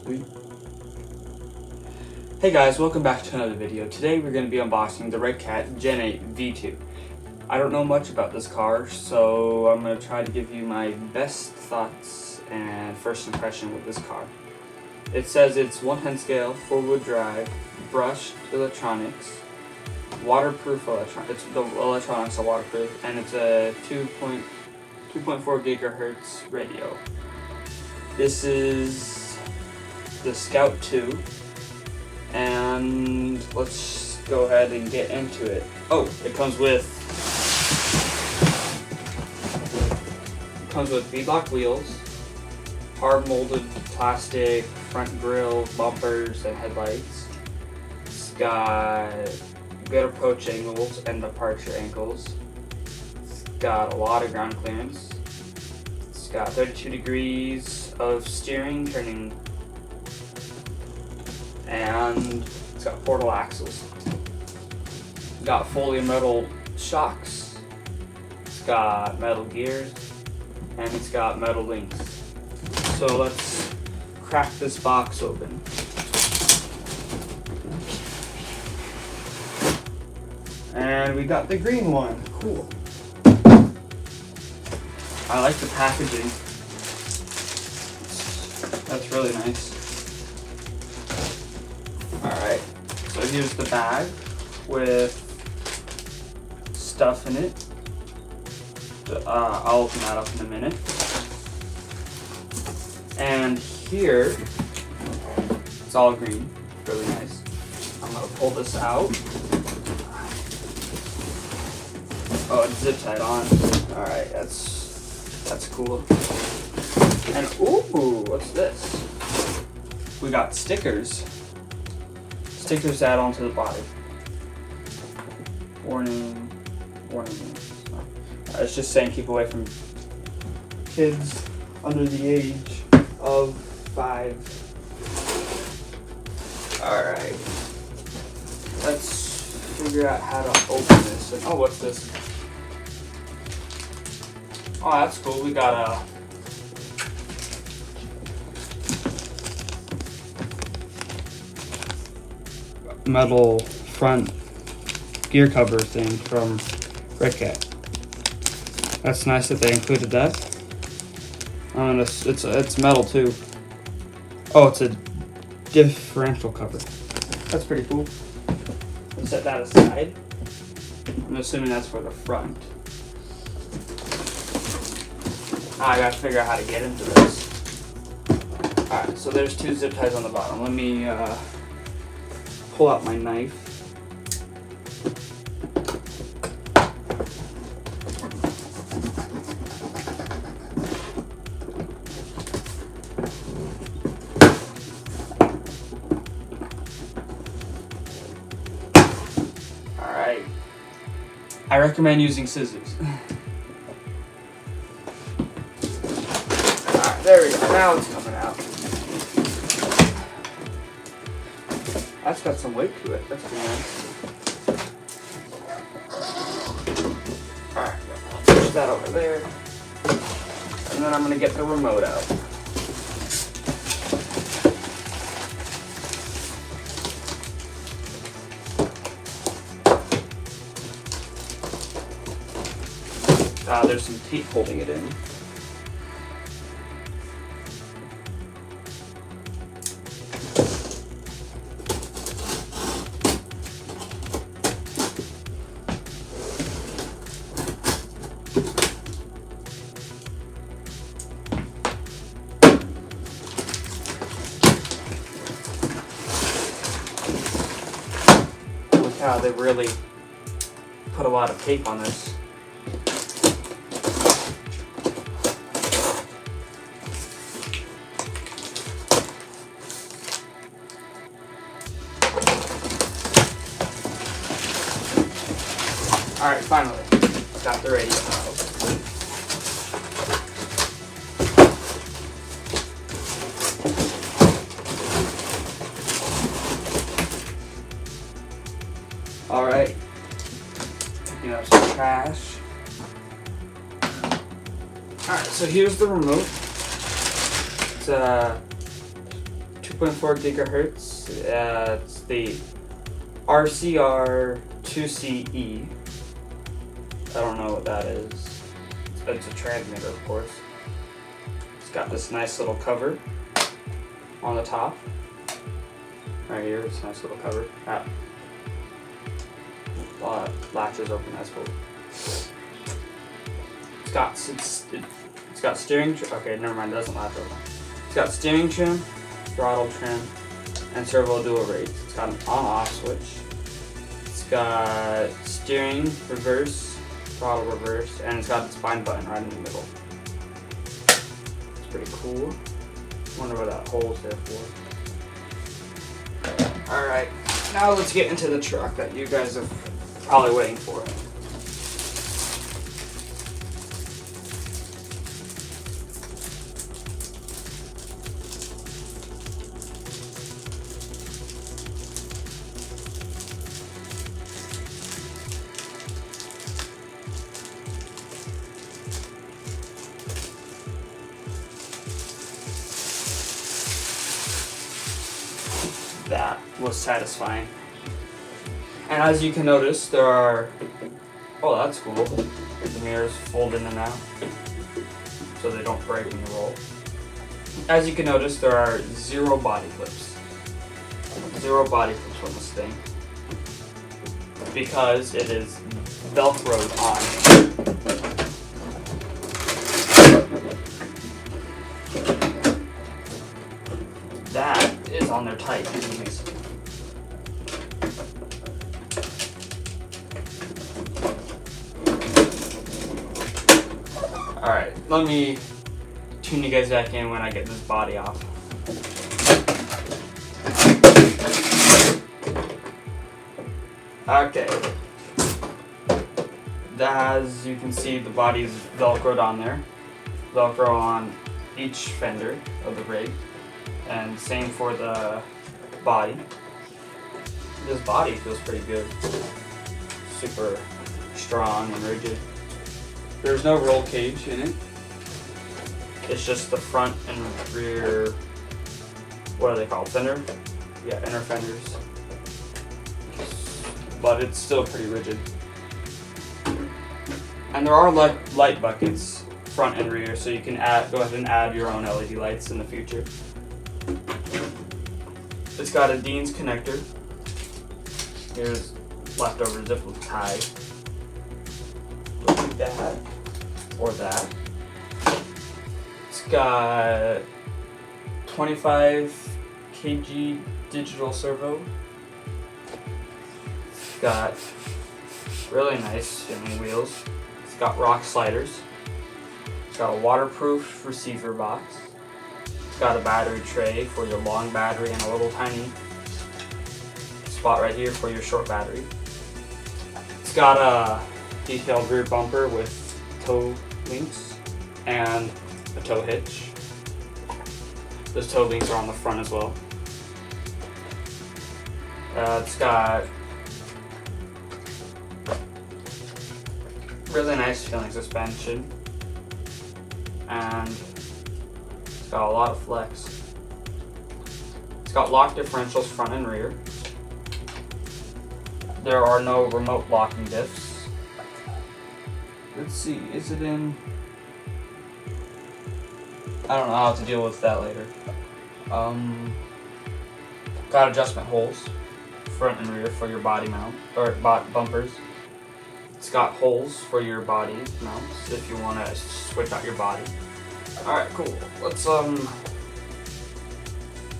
Sweet. Hey guys, welcome back to another video. Today we're going to be unboxing the Redcat Gen 8 V2. I don't know much about this car, so I'm going to try to give you my best thoughts and first impression with this car. It says it's 110 scale, 4-wheel drive, brushed electronics, waterproof electronics. The electronics are waterproof, and it's a 2.4 gigahertz radio. This is the Scout 2. And let's go ahead and get into it. Oh, it comes with V-block wheels, hard molded plastic front grille, bumpers, and headlights. It's got good approach angles and departure angles. It's got a lot of ground clearance. It's got 32 degrees of steering, turning. And it's got portal axles. It's got fully metal shocks. It's got metal gears, and it's got metal links. So let's crack this box open. And we got the green one. Cool. I like the packaging. That's really nice. Alright, so here's the bag with stuff in it. I'll open that up in a minute. And here, it's all green, really nice. I'm gonna pull this out. Oh, it's zip tied on. Alright, that's cool. And ooh, what's this? We got stickers. Stickers add on to the body. Warning. It's just saying keep away from kids under the age of 5. Alright. Let's figure out how to open this. And, oh, what's this? Oh, that's cool. We got a metal front gear cover thing from Redcat. That's nice that they included that. It's metal too. Oh, it's a differential cover. That's pretty cool. Let's set that aside. I'm assuming that's for the front. I gotta figure out how to get into this. Alright, so there's 2 zip ties on the bottom. Let me pull out my knife. Alright. I recommend using scissors. Alright, there we go. Now it's coming out. That's got some weight to it. That's pretty nice. Alright, I'll push that over there. And then I'm going to get the remote out. There's some tape holding it in. Wow, they really put a lot of tape on this. Alright, finally, got the radio out. Alright, picking up some trash. Alright, so here's the remote. It's a 2.4 gigahertz. It's the RCR2CE. I don't know what that is. It's a transmitter, of course. It's got this nice little cover on the top. Right here, it's a nice little cover. Latches open, that's cool. It's got steering. Okay, never mind. It doesn't latch open. It's got steering trim, throttle trim, and servo dual rates. It's got an on-off switch. It's got steering reverse, throttle reverse, and it's got the spine button right in the middle. It's pretty cool. Wonder what that hole's there for. Alright, now let's get into the truck that you guys are probably waiting for. That was satisfying. And as you can notice, there are, oh, that's cool. The mirrors fold in and out so they don't break when you roll. As you can notice, there are 0 body clips. 0 body clips on this thing because it is Velcroed on. That is on there tight. Alright, let me tune you guys back in when I get this body off. Okay. As you can see, the body's Velcroed on there. Velcro on each fender of the rig. And same for the body. This body feels pretty good. Super strong and rigid. There's no roll cage in it. It's just the front and rear, what are they called? Fender? Yeah, inner fenders. But it's still pretty rigid. And there are light buckets, front and rear, so you can go ahead and add your own LED lights in the future. It's got a Dean's connector. Here's leftover zip tie. Like that. Or that. It's got 25 kg digital servo. It's got really nice shimmy wheels. It's got rock sliders. It's got a waterproof receiver box. It's got a battery tray for your long battery and a little tiny spot right here for your short battery. It's got a detailed rear bumper with tow links and a tow hitch. Those tow links are on the front as well. It's got really nice feeling suspension, and it's got a lot of flex. It's got lock differentials front and rear. There are no remote locking diffs. Let's see, is it in? I don't know, I'll have to deal with that later. Got adjustment holes, front and rear for your body mount, or bumpers. It's got holes for your body mounts if you want to switch out your body. Alright, cool. Let's,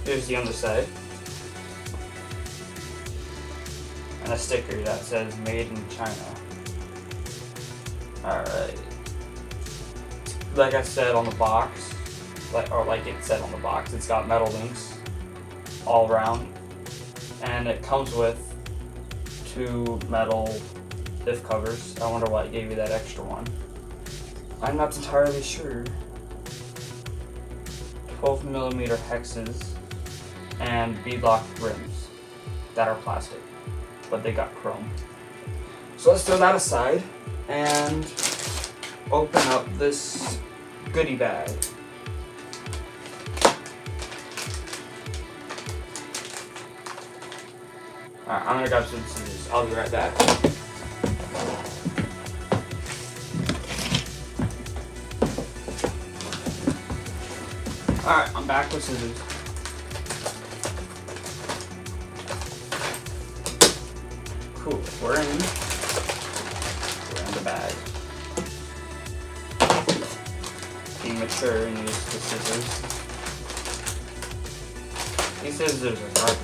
here's the underside. And a sticker that says Made in China. Alright. Like I said on the box, like it said on the box, it's got metal links all around. And it comes with 2 metal diff covers. I wonder why it gave you that extra one. I'm not entirely sure. 12mm hexes and beadlock rims that are plastic, but they got chrome. So let's throw that aside and open up this goodie bag. Alright, I'm gonna grab some scissors. I'll be right back. Alright, I'm back with scissors. Cool, we're in the bag. Being mature and use the scissors. These scissors are garbage.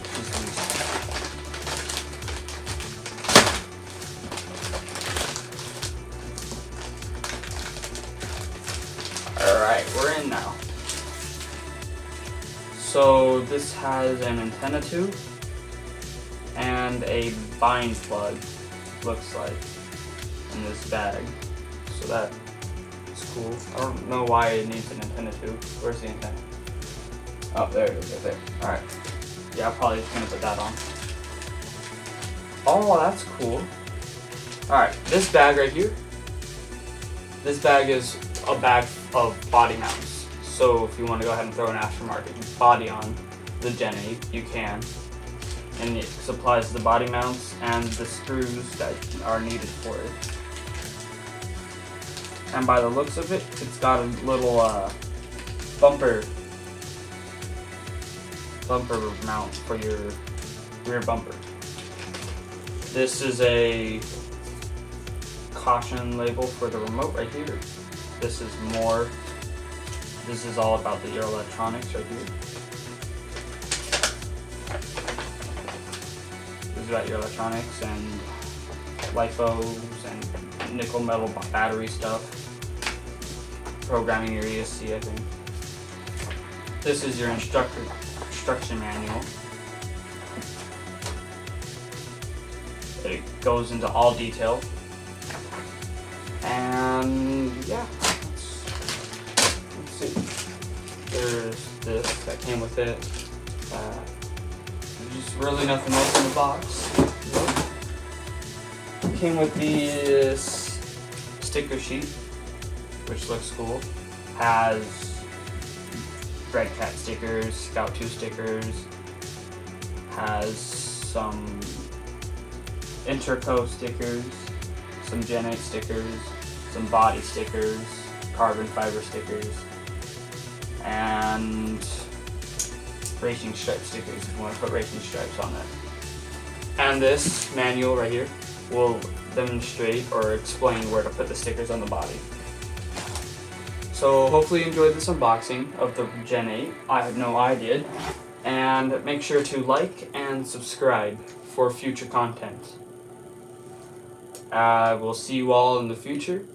Alright, we're in now. So this has an antenna tube and a bind plug, looks like, in this bag. So that is cool. I don't know why it needs an antenna tube. Where's the antenna? Oh, there it is, right there. Alright. Yeah, I'm probably just gonna put that on. Oh, that's cool. Alright, this bag right here. This bag is a bag of body mounts. So if you want to go ahead and throw an aftermarket body on the Gen 8, you can. And it supplies the body mounts and the screws that are needed for it. And by the looks of it, it's got a little bumper mount for your rear bumper. This is a caution label for the remote right here. This is all about the electronics right here. This is about your electronics and LiFos and nickel metal battery stuff. Programming your ESC, I think. This is your instruction manual. It goes into all detail. And yeah, let's see. There's this that came with it. There's really nothing else in the box. It came with this sticker sheet, which looks cool. Has Redcat stickers, Scout 2 stickers. Has some Interco stickers, some Gen 8 stickers, some body stickers, carbon fiber stickers, and racing stripe stickers if you want to put racing stripes on it. And this manual right here will demonstrate or explain where to put the stickers on the body. So hopefully you enjoyed this unboxing of the Gen 8. I know I did. And make sure to like and subscribe for future content. We'll see you all in the future.